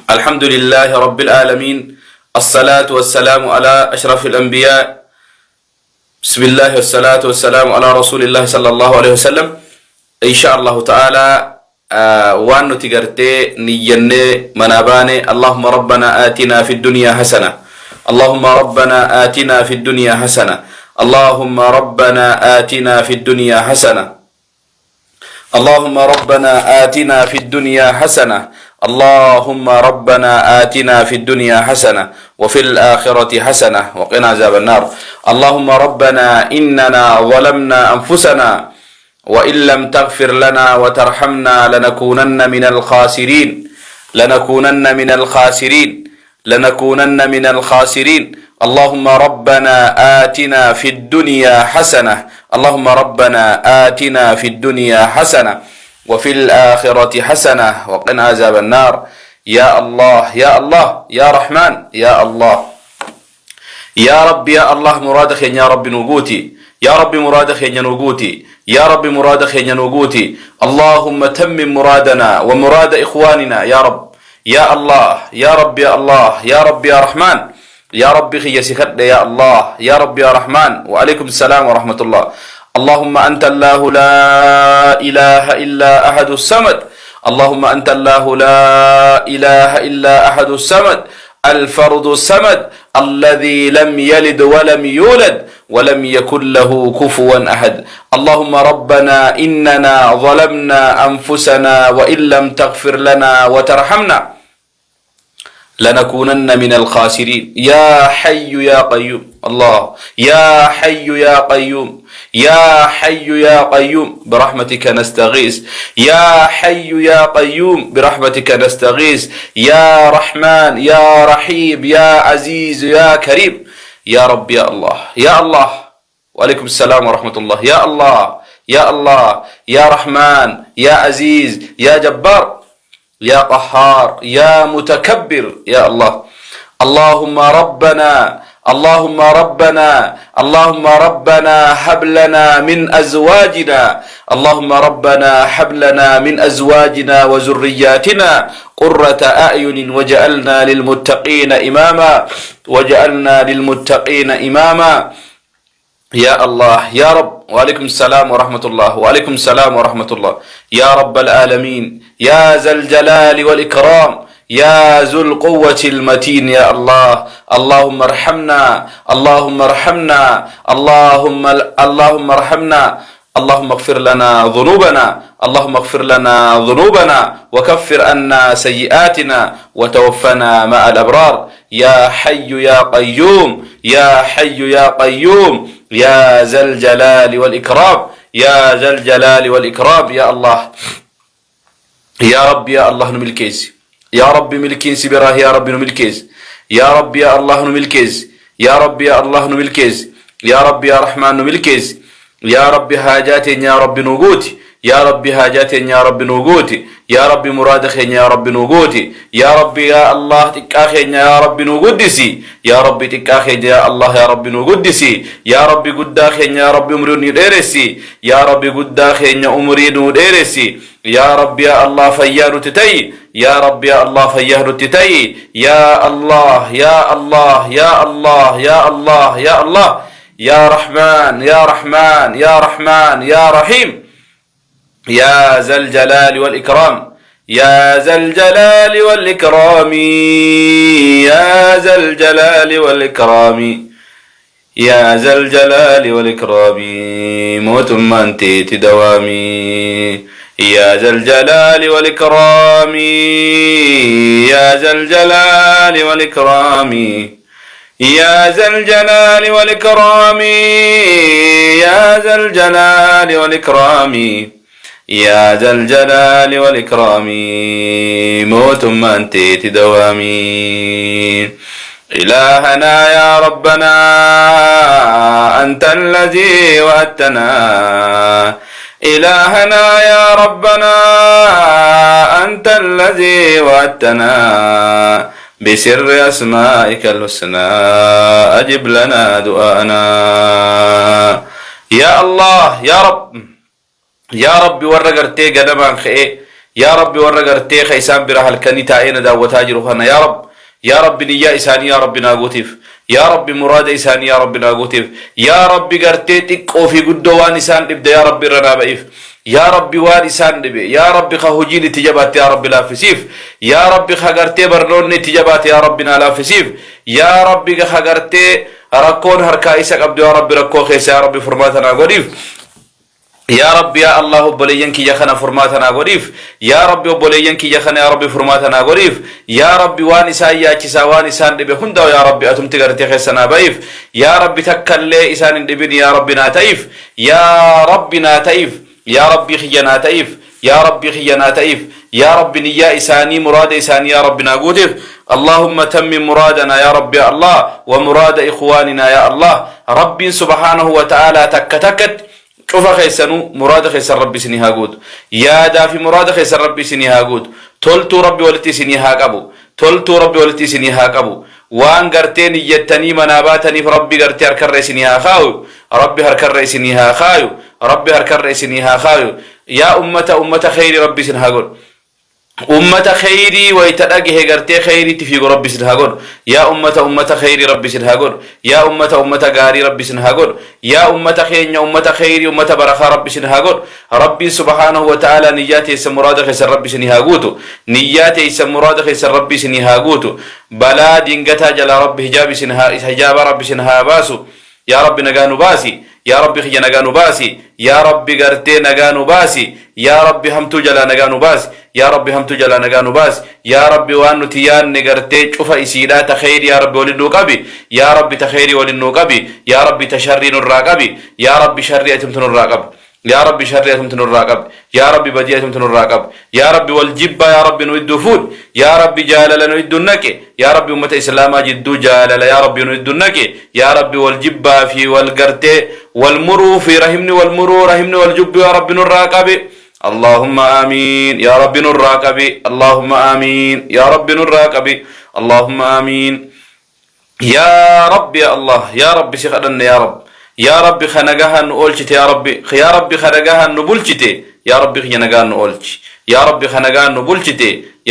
الحمد لله رب العالمين. الصلاة والسلام على أشرف الأنبياء. بسم الله والصلاة والسلام على رسول الله صلى الله عليه وسلم. إن شاء الله تعالى وانو تقرتي نيجني مناباني. اللهم ربنا آتنا في الدنيا حسنة. اللهم ربنا آتنا في الدنيا حسنة. اللهم ربنا آتنا في الدنيا حسنة. اللهم ربنا آتنا في الدنيا حسنة. اللهم ربنا آتنا في الدنيا حسنة وفي الآخرة حسنة وقنا عذاب النار. اللهم ربنا إننا ظلمنا أنفسنا وإن لم تغفر لنا وترحمنا لنكونن من الخاسرين. لنكونن من الخاسرين. لنكونن من الخاسرين. اللهم ربنا آتنا في الدنيا حسنة. اللهم ربنا آتنا في الدنيا حسنة وفي الآخرة حسنة وقنا عذاب النار. يا الله يا الله يا رحمن يا الله يا رب يا الله مرادك يا رب نوجوتي. يا رب مرادك يا نوجوتي. يا رب مرادك يا نوجوتي. اللهم تمم مرادنا ومراد إخواننا يا رب. يا الله يا رب يا الله يا رب يا رحمن يا رب خي سكت يا الله يا رب يا رحمن. وعليكم السلام ورحمة الله. اللهم أنت الله لا إله إلا أحد الصمد. اللهم أنت الله لا إله إلا أحد الصمد الفرد الصمد الذي لم يلد ولم يولد ولم يكن له كفوا أحد. اللهم ربنا إننا ظلمنا أنفسنا وإن لم تغفر لنا وترحمنا لنكونن من الخاسرين. يا حي يا قيوم. الله يا حي يا قيوم. يا حي يا قيوم برحمتك نستغيث. يا حي يا قيوم برحمتك نستغيث. يا رحمن يا رحيم يا عزيز يا كريم. يا رب يا الله يا الله. وعليكم السلام ورحمة الله. يا الله يا الله يا رحمن يا عزيز يا جبار يا قهار يا متكبر يا الله. اللهم ربنا اللهم ربنا اللهم ربنا هب لنا من أزواجنا. اللهم ربنا هب لنا من أزواجنا وذرياتنا قرة أعين وجعلنا للمتقين إماما. وجعلنا للمتقين إماما يا الله يا رب. وعليكم السلام ورحمة الله. وعليكم السلام ورحمة الله. يا رب العالمين يا ذا الجلال والإكرام يا ذو القوة المتين يا الله. اللهم ارحمنا اللهم ارحمنا اللهم ارحمنا. اللهم اغفر لنا ذنوبنا. اللهم اغفر لنا ذنوبنا وكفر عنا سيئاتنا وتوفنا مع الأبرار. يا حي يا قيوم يا حي يا قيوم يا ذا الجلال والإكرام يا ذا الجلال والإكرام يا الله. يا رب يا الله نملكيز. يا رب ملكين سبراه يا رب نملكيز. يا رب يا الله نملكيز. يا رب يا الله نملكيز. يا رب يا رحمن نملكيز. يا رب حاجاتي يا رب نوجوتي. يا رب حاجاتي يا رب نوجوتي. يا رب مرادك يا رب نوجوتي. يا رب يا الله تكاخي يا رب نوجدسي. يا رب تكاخي يا الله يا رب نوجدسي. يا رب قداخي يا رب أمري ندرسي. يا رب قداخي يا أمري ندرسي. يا رب يا الله فيان تتي. يا رب يا الله فيان تتي. يا الله يا الله يا الله يا الله يا الله يا رحمن يا رحمن يا رحمن يا رحيم يا ذا الجلال والإكرام. يا ذا الجلال والإكرام يا ذا الجلال والإكرام يا ذا الجلال والإكرام موت من تيت دوامي. يا ذا الجلال والإكرام يا ذا الجلال والإكرام يا ذا الجلال والإكرام يا ذا الجلال والإكرام يا ذا الجلال والإكرام موت من تيت دوامي. إلهنا يا ربنا أنت الذي وعدتنا. إلهنا يا ربنا أنت الذي وعدتنا بسر أسمائك الحسنى أجب لنا دعاءنا. يا الله يا رب يا رب ورقرتي قدمان خئ يا رب ورقرتي خيسان برا هلكني تاين دا وتاجرهن يا رب نيا إساني يا رب ناغوتيف يا رب مراد إساني يا رب ناغوتيف يا رب قرتي تقو في قدوان إسان إبدا يا رب رنا بإف يا رب وان إسان نبي يا رب خهجين تجبات يا رب لا فسيف يا رب خغرتي برنون تجبات يا ربنا لا فسيف يا رب خغرتي ركون هركا إساك عبد يا رب ركو خيس يا رب فرماتنا غريف يا رب يا الله بولينك يخنا فرماتنا غريف يا رب بولينك يخنا يا رب فرماتنا غريف يا رب وانسا يا كسا وانسا دبي هندا يا رب اتم تغرتي خسنا بايف يا رب تكل انسان دبي يا رب ناتيف يا رب ناتيف يا رب خينا تيف يا رب خينا تيف يا رب نيا إساني مراد إساني يا رب ناغوتيف اللهم تمم مرادنا يا رب يا الله ومراد إخواننا يا الله رب سبحانه وتعالى تكتكت شوف خيسنو مراد خيسر ربي سني هاغود يا دافي مراد خيسر ربي سني هاغود تولتو ربي ولتي سني هاقبو تولتو ربي ولتي سني هاقبو وان غرتين يتني مناباتني ربي غرتي هركر سني هاخاو ربي هركر سني هاخاو ربي هركر سني هاخاو يا أمة خير ربي سن هاغود أمة خيري ويتلاقي هجرتي خيري تفيق ربي سنهاجون يا أمة خيري ربي سنهاجون يا أمة غاري ربي سنهاجون يا أمة خيري أمة بركة ربي سنهاجون ربي سبحانه وتعالى نياتي سمراد خير ربي سنهاجوتو نياتي سمراد خير ربي سنهاجوتو بلا دينغتا جل ربي حجاب ربي سنهاباسو يا ربي نجانو باسي يا ربي خي نجانو باسي يا ربي غرتي نجانو باسي يا ربي همتو جلا نجانو باسي يا ربي همتو جلا نجانو باس يا ربي وانو تيان نغرتي شوف اسيدا تخير يا ربي ولنو قبي يا ربي تخيري ولنو قبي يا ربي تشري نراقبي يا ربي شري اتمتن الراقب يا ربي شري اتمتن الراقب يا ربي بدي اتمتن الراقب يا ربي والجبا يا ربي نويد فود يا ربي جالل نويد النكي يا ربي امه اسلام جدو جالل يا ربي نويد النكي يا ربي والجبا في والغرتي والمرو في رحمني والمرو رحمني والجب يا ربي نراقبي اللهم آمين يا رب نراقبي اللهم آمين يا رب نراقبي اللهم آمين يا رب يا الله يا رب سخدنا يا رب خنجها نقولشت يا رب خنجها نبولشت يا رب خنجها نقولش يا رب خنجها نبولشت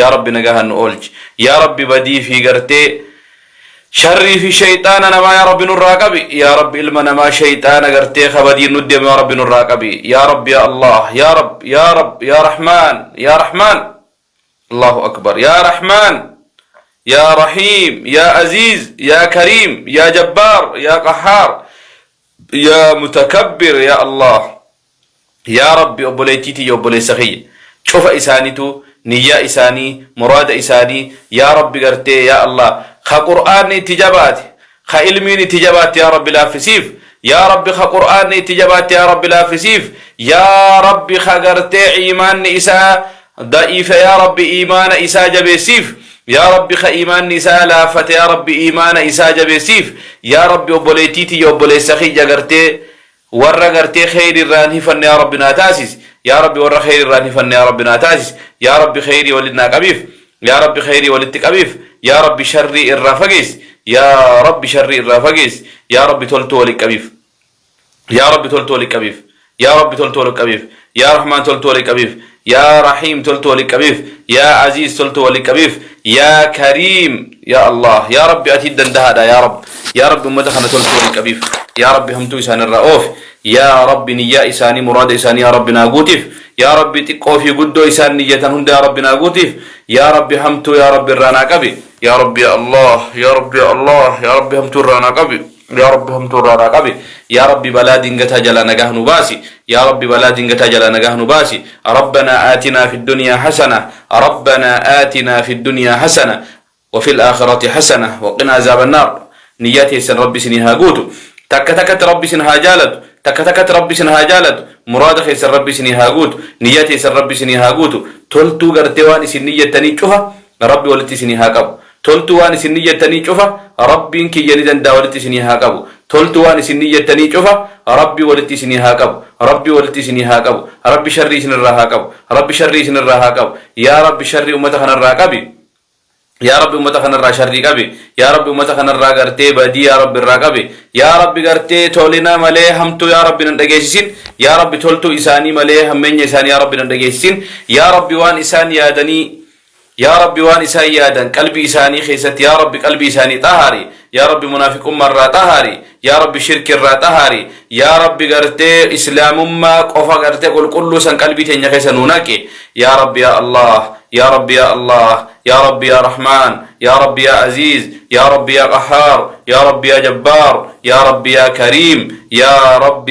يا رب نجها نقولش يا رب بدي في قرتي شري في شيطان أنا ما يا رب نراقبي يا رب إلمنا ما شيطان قرتي خبدي ندم يا رب نراقبي يا رب يا الله يا رب يا رب يا رحمن يا رحمن الله أكبر يا رحمن يا رحيم يا عزيز يا كريم يا جبار يا قهار يا متكبر يا الله يا رب أبوليتيتي يا أبولي سخي شوف إسانيتو نية إساني مراد إساني يا رب قرتي يا الله خقرآن تجابات خإلمين تجابات يا رب لا فسيف يا رب خقرآن تجابات يا رب لا فسيف يا رب خقرتي إيمان إساء ضعيف يا رب إيمان إساء جبسيف يا رب خإيمان إساء لافت يا رب إيمان إساء جبسيف يا رب أبوليتيتي يا سخي جغرتي ورّا غرتي خير الراني فن يا رب ناتاسيس يا رب ورّا خير الراني فن يا رب ناتاسيس يا رب خيري ولدنا قبيف يا رب خيري ولدتك قبيف يا رب شري الرافقيس يا رب شري الرافقيس يا رب تولتو لك قبيف يا رب تولتو لك قبيف يا رب تولتو لك قبيف يا رحمن تولتو لك قبيف يا رحيم تولتو لك قبيف يا عزيز تولتو لك قبيف يا كريم يا الله يا رب أتي الدندهدا يا رب أمتخنا تولتو لك قبيف يا رب همتو إسان الرؤوف يا رب نيا إساني مراد إساني يا رب ناغوتيف يا رب تقو في قدو إسان نية هند يا رب ناغوتيف يا رب همتو يا رب الرانا قبي يا رب يا الله يا رب يا الله يا رب همتو الرانا قبي يا رب همتو الرانا قبي يا رب بلا دينغتا جلا نجاه نباسي يا رب بلا دينغتا جلا نجاه نباسي ربنا آتنا في الدنيا حسنة ربنا آتنا في الدنيا حسنة وفي الآخرة حسنة وقنا عذاب النار نياتي سن ربي سنها قوتو تكتكت ربي سنها جالد تكتكت ربي سنها جالد مراد خيس ربي سنها قوت نياتي سن ربي سنها قوتو تلتو غرتواني سنية تنيجها ربي ولتي سنها قبو تلتو واني سنية تنيجها ربي انكي ينيدن دا ولتي سنها قبو تلتو واني سنية تنيجها ربي ولتي سنها قبو ربي ولتي سنها قبو ربي شري سن الراها قبو ربي شري سن الراها قبو يا ربي شري أمتخنا الراها قبي يا رب أمتك نرى شري قبي يا رب أمتك نرى قرتي بدي يا رب الرقبي يا رب قرتي تولنا مليه همتو يا رب نندقيسين يا رب تولتو إساني مليه همين إسان يا رب نندقيسين يا رب وان إسان يادني يا رب وان إسان يادن قلبي إساني خيست يا رب قلبي إساني طهاري يا رب منافق مرة طهاري يا رب شرك الرا طهاري يا رب قرتي إسلام ما قفا قرتي كل سن قلبي تنيا خيسنونك يا رب يا الله يا رب يا الله يا رب يا رحمن يا رب يا عزيز يا رب يا قهار يا رب يا جبار يا رب يا كريم يا رب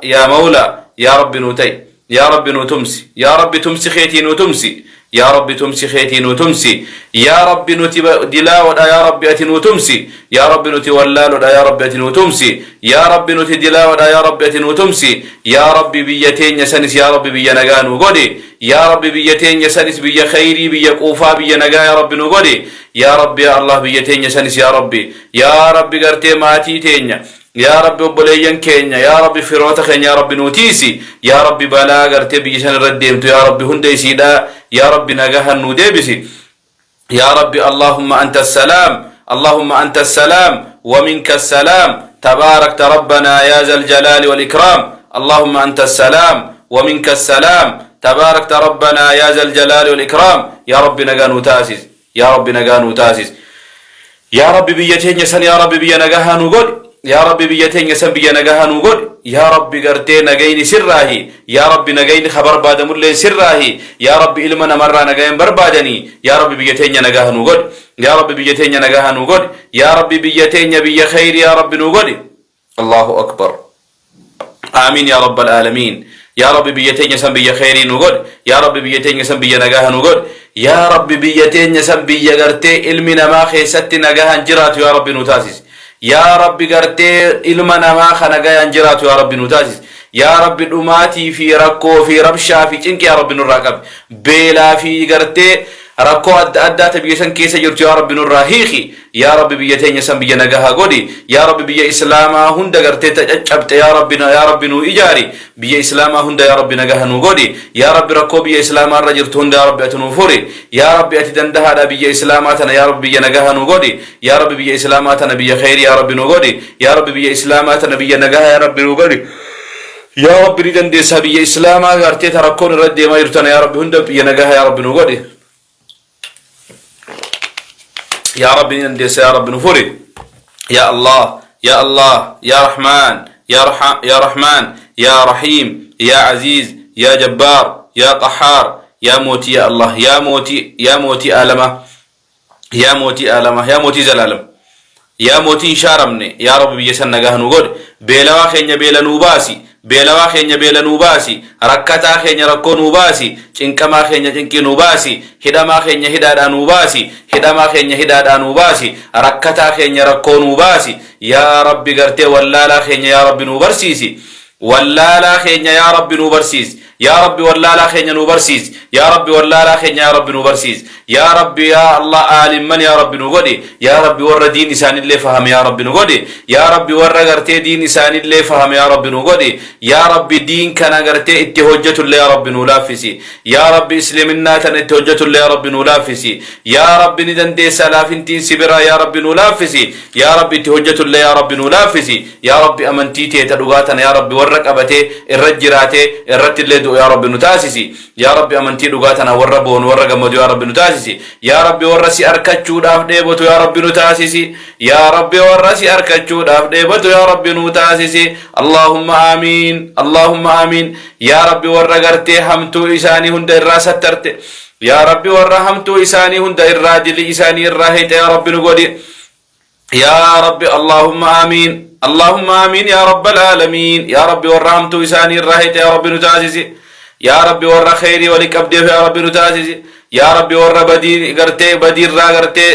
يا مولى يا رب نوتي يا رب نوتمسي يا رب تمسي خيتي نوتمسي يا رب تمسي خيتي نوتمسي يا رب نوتي دلاوة يا رب أتي نوتمسي يا رب نوتي ولال يا رب أتي نوتمسي يا رب نوتي دلاوة يا رب أتي نوتمسي يا رب بيتين يسنس يا رب بي نغانو غودي يا رب بيتين يسنس بي خيري بي قوفا بي نغا يا رب نغودي يا رب يا الله بيتين يسنس يا ربي يا رب غرتي ماتي تينيا يا رب بوليان كينيا يا رب فيروتا خين يا رب نوتيسي يا رب بلا غرتي بيسن رديمتو يا رب هندي سيدا يا رب نغاها نوديبسي يا رب اللهم أنت السلام اللهم أنت السلام ومنك السلام تباركت ربنا يا ذا الجلال والإكرام اللهم أنت السلام ومنك السلام تباركت ربنا يا ذا الجلال والإكرام يا رب نغانو تاسيس يا رب نغانو تاسيس يا رب بيتين يسن يا رب بي نغاها نغود يا رب بيتين يسن بي نغاها نغود يا رب غرتي نغيني سراهي يا رب نغيني خبر بادم اللي سراهي يا رب علمنا مرة نغين بربادني يا رب بيتين نغاها نغود يا رب بيتين نغاها نغود يا رب بيتين بي خير يا رب نغود الله أكبر آمين يا رب العالمين يا رب بيتين يسن بي خير نغود يا رب بيتين يسن بي نغاها نغود يا رب بيتين يسن بي غرتي علمنا ما خيست نغاها جرات يا رب نتاسس يا رب غرتي علمنا ما خنغاها جرات يا رب نتاسس يا رب دماتي في ركو في ربشا في چنك يا رب نراقب بلا في غرتي ركو أدى تبيسن كيس جرت يا رب نراهيخي يا رب بيتين يسن بي نغاها غودي يا رب بي اسلاما هند غرتي تجبت يا رب نو اجاري بي اسلاما هند يا رب نغاها نو غودي يا رب ركو بي اسلاما رجرت هند يا رب اتنو فوري يا رب اتدندها بي اسلاماتنا يا رب بي نغاها نو غودي يا رب بي اسلاماتنا بي خير يا رب نو غودي يا رب بي اسلاماتنا بي نغاها يا رب نو غودي يا رب ردن دي سبي اسلاما غرتي تركون رد ما يرتنا يا رب هند بي نغاها يا رب نو غودي يا رب نديس يا رب نفوري يا الله يا الله يا رحمن يا رحمن يا رحيم يا عزيز يا جبار يا قحار يا موتي يا الله يا موتي آلمة يا موتي آلمة يا موتي زلالم يا موتي شارمني يا رب بيسن نغاه نغود بيلوا خينيا بيلا نوباسي بيلوا خينيا بيلا نوباسي ركتا خينيا ركو نوباسي چنكما خينيا چنكي نوباسي هدما خينيا هدادا نوباسي هدما خينيا هدادا نوباسي ركتا خينيا ركو نوباسي يا رب غرتي ولالا خينيا يا رب نوبرسيسي ولالا خينيا يا رب نوبرسيس يا رب ولالا خينيا نوبرسيس يا رب ولالا خينيا يا رب نوبرسيس يا رب يا الله عالم من يا رب نغودي يا رب ور دين إنسان اللي فهم يا رب نغودي يا رب ور غرتي دين إنسان اللي فهم يا رب نغودي يا رب دين كان غرتي اتهجة اللي يا رب نولافسي يا رب اسلمنا تن اتهجة اللي يا رب نولافسي يا رب ندن دي سلافنتين سبرا يا رب نولافسي يا رب اتهجة اللي يا رب نولافسي يا رب امنتيتي تدغاتنا يا رب ورق ابتي الرجراتي الرت اللي دو يا رب نتاسسي يا رب امنتي دغاتنا وربون ورق مدو يا رب نتاسسي يا رب ورسي أركتشو داف ديبوتو يا رب نتاسسي يا رب ورسي أركتشو داف ديبوتو يا رب نتاسسي اللهم آمين اللهم آمين يا رب ورغرتي همتو إساني هند الراسة ترتي يا رب ورحمتو إساني هند الراجل إساني الراهيت يا رب نقودي يا رب اللهم آمين اللهم آمين يا رب العالمين يا رب ورحمتو إساني الراهيت يا رب نتاسسي يا رب ور خيري ولك أبدي يا رب نتاسسي يا رب ور بدير غرتي بدير را غرتي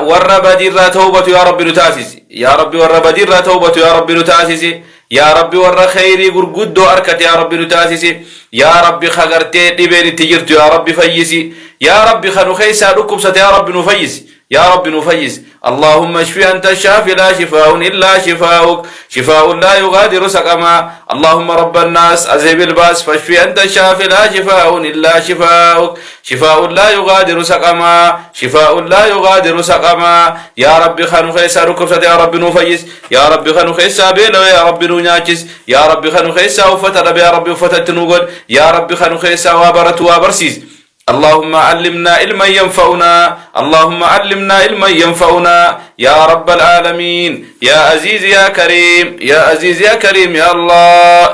ور بدير را توبة يا رب نتاسسي يا رب ور بدير را توبة يا رب نتاسسي يا رب ور خيري غرغدو أركت يا رب نتاسسي يا رب خغرتي دبير تجرت يا رب فيسي يا رب خنو خيسا ركبسة يا رب نفيسي يا رب نفيس اللهم اشفي أنت الشافي لا شفاء إلا شفاؤك شفاء لا يغادر سقما اللهم رب الناس أذهب الباس فاشفي أنت الشافي لا شفاء إلا شفاؤك شفاء لا يغادر سقما شفاء لا يغادر سقما يا رب خانو خيسا ركبت يا رب نفيس يا رب خانو خيسا بيلو يا رب نونياكس يا رب خانو خيسا وفتر يا رب وفتت نوغل يا رب خانو خيسا وابرت وابرسيز اللهم علمنا علما ينفعنا اللهم علمنا علما ينفعنا يا رب العالمين يا عزيز يا كريم يا عزيز يا كريم يا الله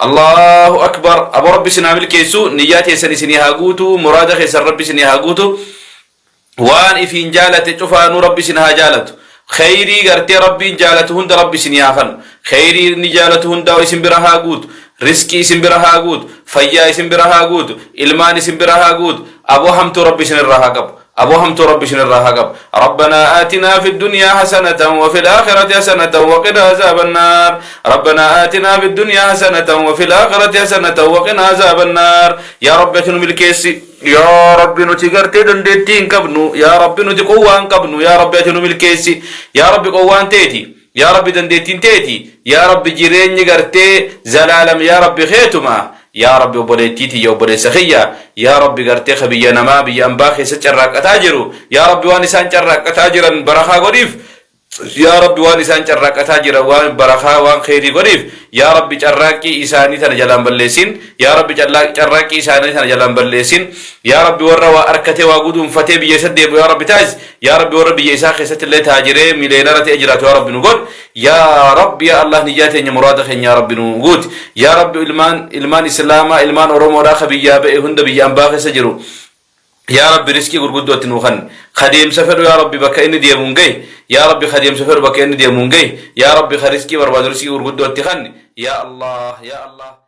الله أكبر أبو ربي سنعمل كيسو نياتي سني هاغوتو مراد خيسر ربي سني هاغوتو وان إفين جالت تفانو ربي سنها جالت خيري غرتي ربي جالت هند ربي سني هاخن خيري نجالت هند واسم برها هاغوت رزقي اسم برها هاغوت فيا اسم برها هاغوت إلمان اسم برها هاغوت أبو حمد ربي سن الرهاقب أبو حمد ربي سن الرهاقب ربنا آتنا في الدنيا حسنة وفي الآخرة حسنة وقنا عذاب النار ربنا آتنا في الدنيا حسنة وفي الآخرة حسنة وقنا عذاب النار يا رب شنو ملكيسي يا رب نتيجرتي دندتين كبنو يا رب نتقوان كبنو يا رب شنو ملكيسي يا رب قوان تيتي يا رب دندتين تيتي يا رب جيرين غرتي زلالم يا رب خيتما يا رب وبريتيتي يا وبري سخيا يا رب غرتي خبيا نما بي انباخي سچراق تاجرو يا رب وانسان چراق تاجرن برخا غريف يا رب وانسان چراق تاجر وان برخا وان خيري غريف يا رب چراقي إساني تن جلان بلسين يا رب چراقي إساني تن جلان بلسين يا رب وروا أركته واغودون فتي بيسد يا رب تاج يا رب ورب يساخ ست الله تاجره ملينارة أجرات يا رب نقول يا رب يا الله نجاتي مرادك يا رب نقول يا رب إلمان إسلام إلمان أروم راخ بيا بهند بيا أنباخ سجرو يا رب رزقي غرغدوت نوخن خديم سفر يا رب بكين ديمونغي يا رب خديم سفر بكين ديمونغي يا رب خرزقي برباد رزقي غرغدوت خن يا الله يا الله